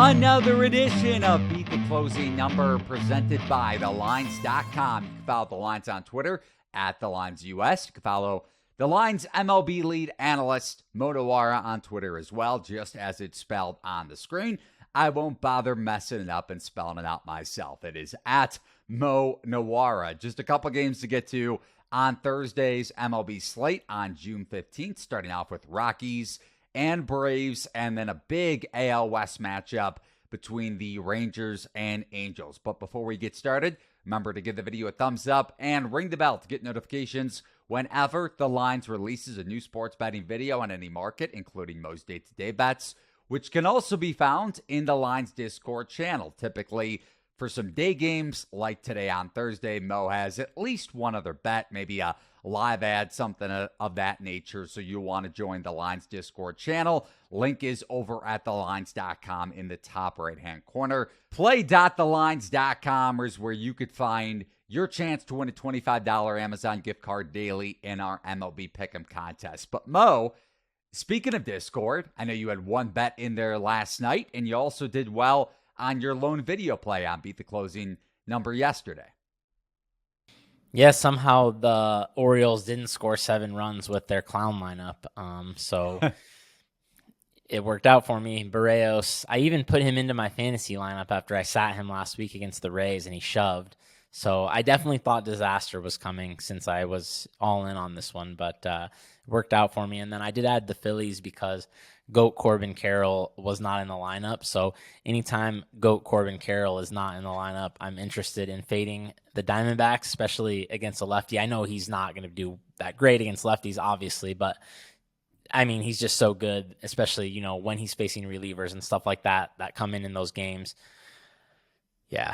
Another edition of Beat the Closing Number presented by TheLines.com. You can follow The Lines on Twitter at TheLinesUS. You can follow The Lines MLB lead analyst Mo Nawara on Twitter as well, just as it's spelled on the screen. I won't bother messing it up and spelling it out myself. It is at Mo Nawara. Just a couple games to get to on Thursday's MLB slate on June 15th, starting off with Rockies and Braves, and then a big AL West matchup between the Rangers and Angels. But before we get started, remember to give the video a thumbs up and ring the bell to get notifications whenever The Lines releases a new sports betting video on any market, including most day-to-day bets, which can also be found in The Lines Discord channel. Typically, for some day games like today on Thursday, Mo has at least one other bet, maybe a live ad, something of that nature. So you'll want to join the Lines Discord channel. Link is over at thelines.com in the top right-hand corner. Play.thelines.com is where you could find your chance to win a $25 Amazon gift card daily in our MLB Pick'em contest. But Mo, speaking of Discord, I know you had one bet in there last night, and you also did well on your lone video play on Beat the Closing Number yesterday. Yeah, somehow the Orioles didn't score 7 runs with their clown lineup. So it worked out for me. Barrios, I even put him into my fantasy lineup after I sat him last week against the Rays, and he shoved. So I definitely thought disaster was coming since I was all in on this one, but it worked out for me. And then I did add the Phillies because GOAT Corbin Carroll was not in the lineup. So anytime GOAT Corbin Carroll is not in the lineup, I'm interested in fading the Diamondbacks, especially against a lefty. I know he's not going to do that great against lefties, obviously, but I mean, he's just so good, especially, you know, when he's facing relievers and stuff like that come in those games. Yeah,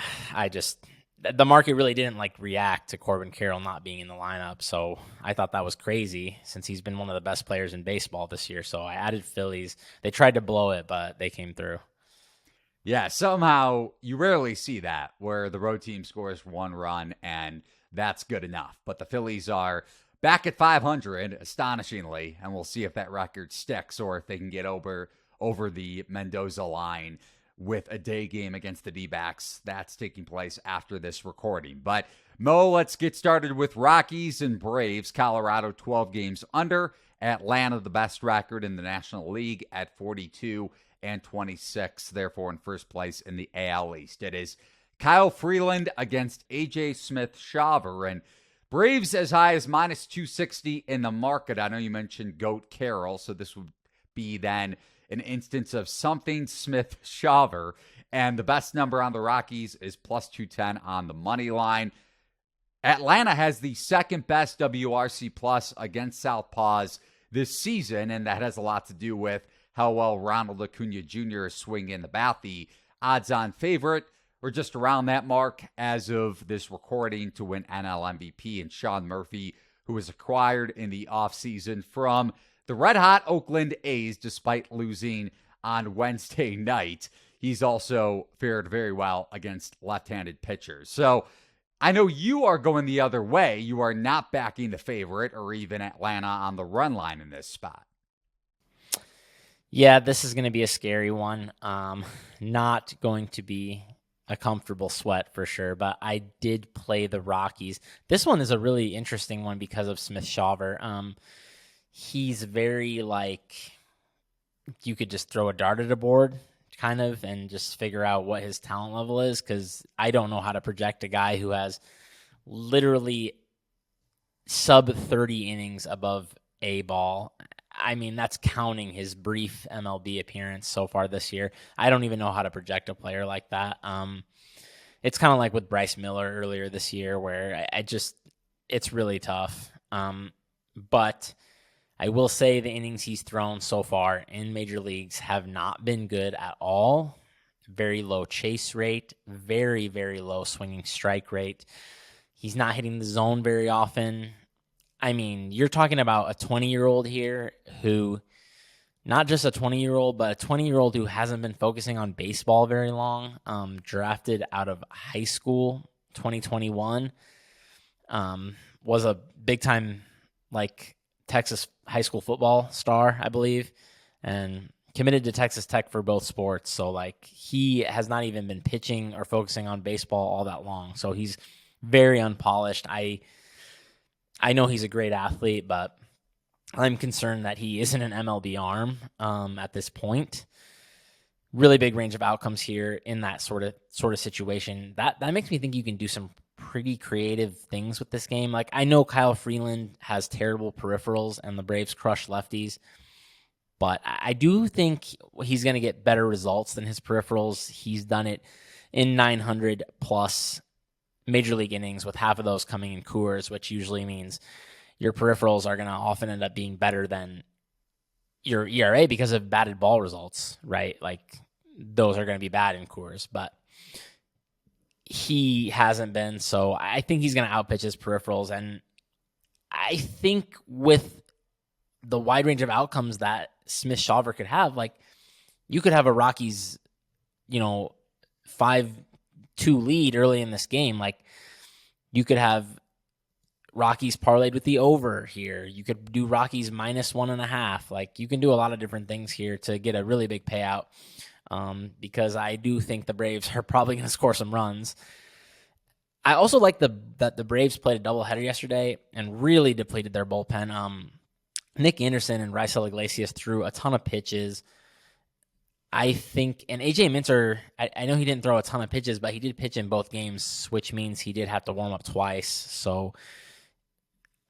the market really didn't react to Corbin Carroll not being in the lineup. So I thought that was crazy since he's been one of the best players in baseball this year. So I added Phillies. They tried to blow it, but they came through. Yeah, somehow you rarely see that where the road team scores 1 run and that's good enough. But the Phillies are back at 500, astonishingly, and we'll see if that record sticks or if they can get over the Mendoza line with a day game against the D-backs. That's taking place after this recording. But Mo, let's get started with Rockies and Braves. Colorado 12 games under. Atlanta, the best record in the National League at 42-26, therefore in first place in the AL East. It is Kyle Freeland against AJ Smith-Shawver, and Braves as high as minus 260 in the market. I know you mentioned GOAT Carroll, so this would be then an instance of something Smith-Shawver, and the best number on the Rockies is plus 210 on the money line. Atlanta has the second best WRC plus against Southpaws this season, and that has a lot to do with how well Ronald Acuna Jr. is swinging the bat. The odds-on favorite or just around that mark as of this recording to win NL MVP, and Sean Murphy, who was acquired in the offseason from the red-hot Oakland A's, despite losing on Wednesday night. He's also fared very well against left-handed pitchers. So I know you are going the other way. You are not backing the favorite or even Atlanta on the run line in this spot. Yeah, this is going to be a scary one. Not going to be a comfortable sweat for sure, but I did play the Rockies. This one is a really interesting one because of Smith-Shawver. He's very you could just throw a dart at a board kind of and just figure out what his talent level is, because I don't know how to project a guy who has literally sub 30 innings above A ball. I mean, that's counting his brief MLB appearance so far this year. I don't even know how to project a player like that. It's kind of like with Bryce Miller earlier this year where it's really tough. But I will say the innings he's thrown so far in major leagues have not been good at all. Very low chase rate, very, very low swinging strike rate. He's not hitting the zone very often. I mean, you're talking about a 20-year-old here who, not just a 20-year-old, but a 20-year-old who hasn't been focusing on baseball very long, drafted out of high school 2021, was a big-time, Texas high school football star, I believe, and committed to Texas Tech for both sports. So, like, he has not even been pitching or focusing on baseball all that long. So he's very unpolished. I know he's a great athlete, but I'm concerned that he isn't an MLB arm at this point. Really big range of outcomes here in that sort of situation. That makes me think you can do some pretty creative things with this game. Like, I know Kyle Freeland has terrible peripherals and the Braves crush lefties, but I do think he's going to get better results than his peripherals. He's done it in 900 plus major league innings, with half of those coming in Coors, which usually means your peripherals are going to often end up being better than your ERA because of batted ball results, right? Like, those are going to be bad in Coors, but he hasn't been. So I think he's going to outpitch his peripherals. And I think with the wide range of outcomes that Smith-Shawver could have, like, you could have a Rockies, 5-2 lead early in this game. Like, you could have Rockies parlayed with the over here. You could do Rockies -1.5. Like, you can do a lot of different things here to get a really big payout, because I do think the Braves are probably going to score some runs. I also like that the Braves played a doubleheader yesterday and really depleted their bullpen. Nick Anderson and Raisel Iglesias threw a ton of pitches. I think, and AJ Minter, I know he didn't throw a ton of pitches, but he did pitch in both games, which means he did have to warm up twice. So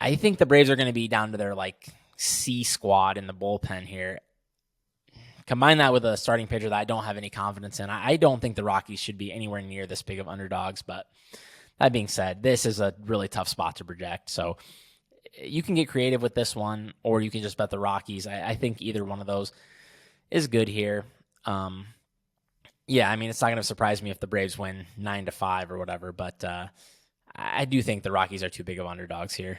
I think the Braves are going to be down to their like C squad in the bullpen here. Combine that with a starting pitcher that I don't have any confidence in. I don't think the Rockies should be anywhere near this big of underdogs, but that being said, this is a really tough spot to project. So you can get creative with this one, or you can just bet the Rockies. I think either one of those is good here. I mean, it's not going to surprise me if the Braves win 9-5 or whatever, but I do think the Rockies are too big of underdogs here.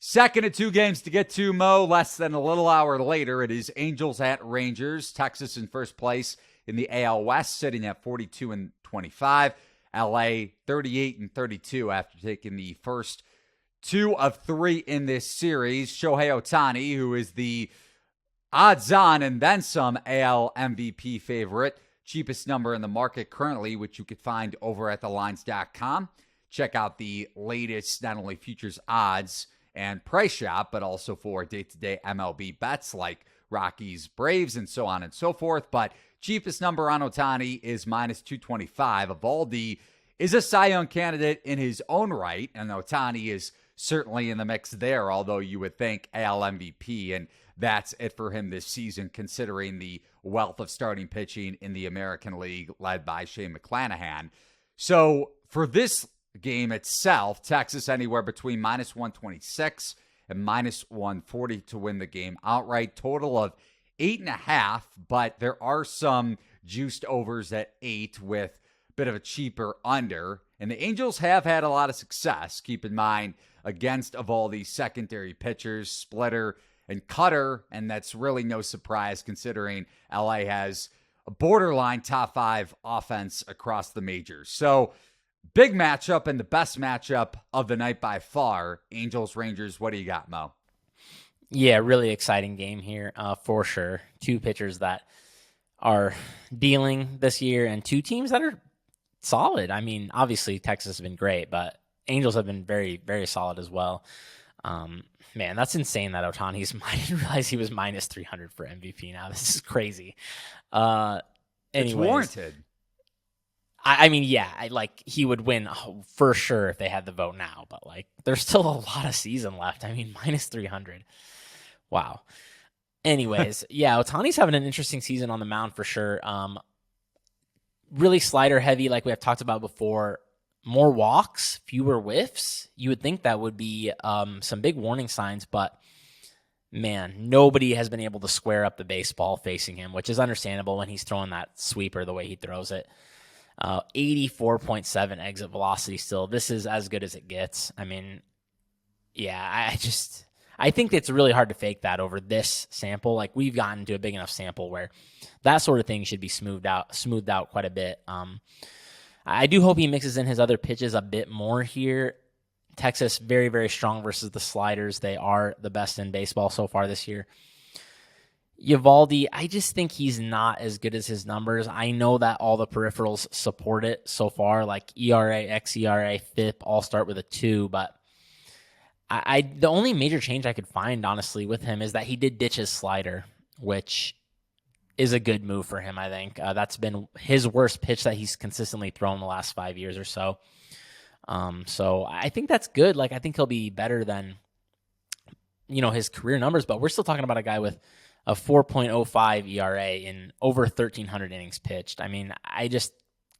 Second of two games to get to, Mo. Less than a little hour later, it is Angels at Rangers. Texas in first place in the AL West, sitting at 42-25. LA 38-32 after taking the first 2 of 3 in this series. Shohei Ohtani, who is the odds-on and then some AL MVP favorite, cheapest number in the market currently, which you could find over at thelines.com. Check out the latest, not only futures odds and price shop, but also for day-to-day MLB bets like Rockies, Braves, and so on and so forth. But cheapest number on Ohtani is -225. Eovaldi is a Cy Young candidate in his own right, and Ohtani is certainly in the mix there, although you would think AL MVP, and that's it for him this season, considering the wealth of starting pitching in the American League led by Shane McClanahan. So for this game itself, Texas anywhere between -126 and -140 to win the game outright. Total of 8.5, but there are some juiced overs at 8 with a bit of a cheaper under. And the Angels have had a lot of success, keep in mind, against of all these secondary pitchers, Splitter and Cutter, and that's really no surprise considering LA has a borderline top 5 offense across the majors. So big matchup and the best matchup of the night by far. Angels-Rangers, what do you got, Mo? Yeah, really exciting game here for sure. 2 pitchers that are dealing this year and 2 teams that are solid. I mean, obviously Texas has been great, but Angels have been very, very solid as well. Man, that's insane that Ohtani's, I didn't realize he was -300 for MVP now. This is crazy. It's warranted. I mean, yeah, he would win for sure if they had the vote now, but like there's still a lot of season left. I mean, -300. Wow. Anyways, yeah, Ohtani's having an interesting season on the mound for sure. Really slider heavy, like we have talked about before. More walks, fewer whiffs. You would think that would be some big warning signs, but man, nobody has been able to square up the baseball facing him, which is understandable when he's throwing that sweeper the way he throws it. 84.7 exit velocity still. This is as good as it gets. I mean, yeah, I think it's really hard to fake that over this sample. Like, we've gotten to a big enough sample where that sort of thing should be smoothed out quite a bit. I do hope he mixes in his other pitches a bit more here. Texas, very, very strong versus the sliders. They are the best in baseball so far this year. Eovaldi, I just think he's not as good as his numbers. I know that all the peripherals support it so far, like ERA, xERA, FIP, all start with a 2, but the only major change I could find, honestly, with him is that he did ditch his slider, which is a good move for him, I think. That's been his worst pitch that he's consistently thrown the last 5 years or so. So I think that's good. Like, I think he'll be better than, his career numbers, but we're still talking about a guy with a 4.05 ERA in over 1,300 innings pitched. I mean, I just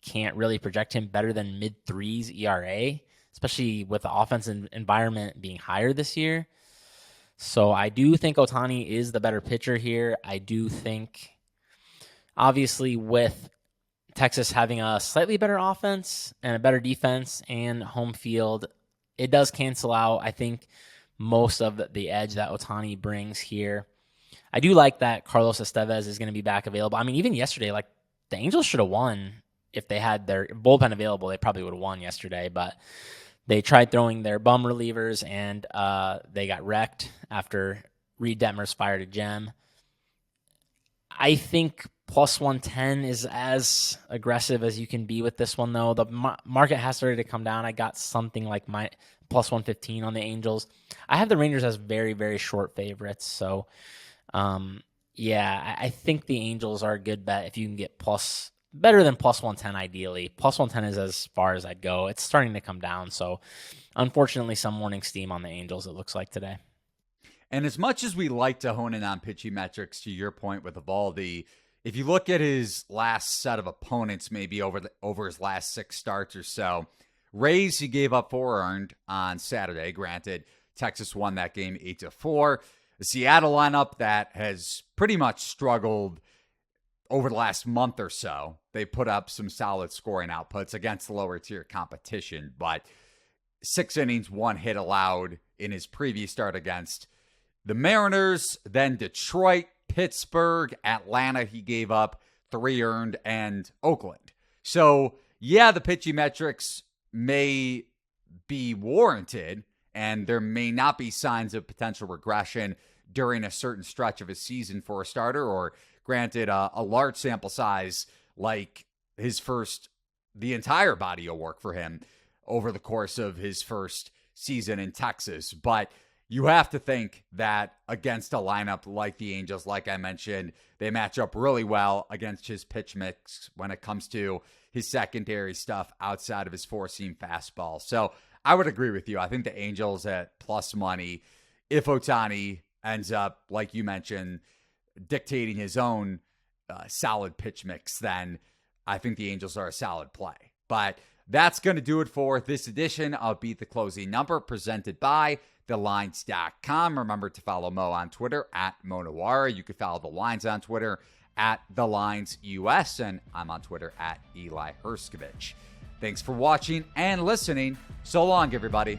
can't really project him better than mid-threes ERA, especially with the offensive environment being higher this year. So I do think Ohtani is the better pitcher here. I do think, obviously, with Texas having a slightly better offense and a better defense and home field, it does cancel out, I think, most of the edge that Ohtani brings here. I do like that Carlos Estevez is going to be back available. I mean, even yesterday, like, the Angels should have won if they had their bullpen available. They probably would have won yesterday, but they tried throwing their bum relievers, and they got wrecked after Reed Detmers fired a gem. I think plus 110 is as aggressive as you can be with this one, though. The market has started to come down. I got something like my plus 115 on the Angels. I have the Rangers as very, very short favorites. So, I think the Angels are a good bet if you can get better than plus 110 ideally. Plus 110 is as far as I'd go. It's starting to come down. So, unfortunately, some morning steam on the Angels, it looks like today. And as much as we like to hone in on pitching metrics, to your point with Eovaldi, if you look at his last set of opponents, maybe over his last 6 starts or so, Rays, he gave up 4 earned on Saturday. Granted, Texas won that game 8-4. The Seattle lineup that has pretty much struggled over the last month or so. They put up some solid scoring outputs against lower tier competition, but 6 innings, 1 hit allowed in his previous start against the Mariners, then Detroit, Pittsburgh, Atlanta, he gave up 3 earned, and Oakland. So, yeah, the pitching metrics may be warranted, and there may not be signs of potential regression during a certain stretch of a season for a starter, or granted, a large sample size like the entire body of work for him over the course of his first season in Texas. But you have to think that against a lineup like the Angels, like I mentioned, they match up really well against his pitch mix when it comes to his secondary stuff outside of his 4-seam fastball. So I would agree with you. I think the Angels at plus money, if Ohtani ends up, like you mentioned, dictating his own solid pitch mix, then I think the Angels are a solid play. But that's going to do it for this edition of Beat the Closing Number, presented by thelines.com. Remember to follow Mo on Twitter at Monowara. You can follow the Lines on Twitter at TheLinesUS, and I'm on Twitter at Eli Herskovich. Thanks for watching and listening. So long, everybody.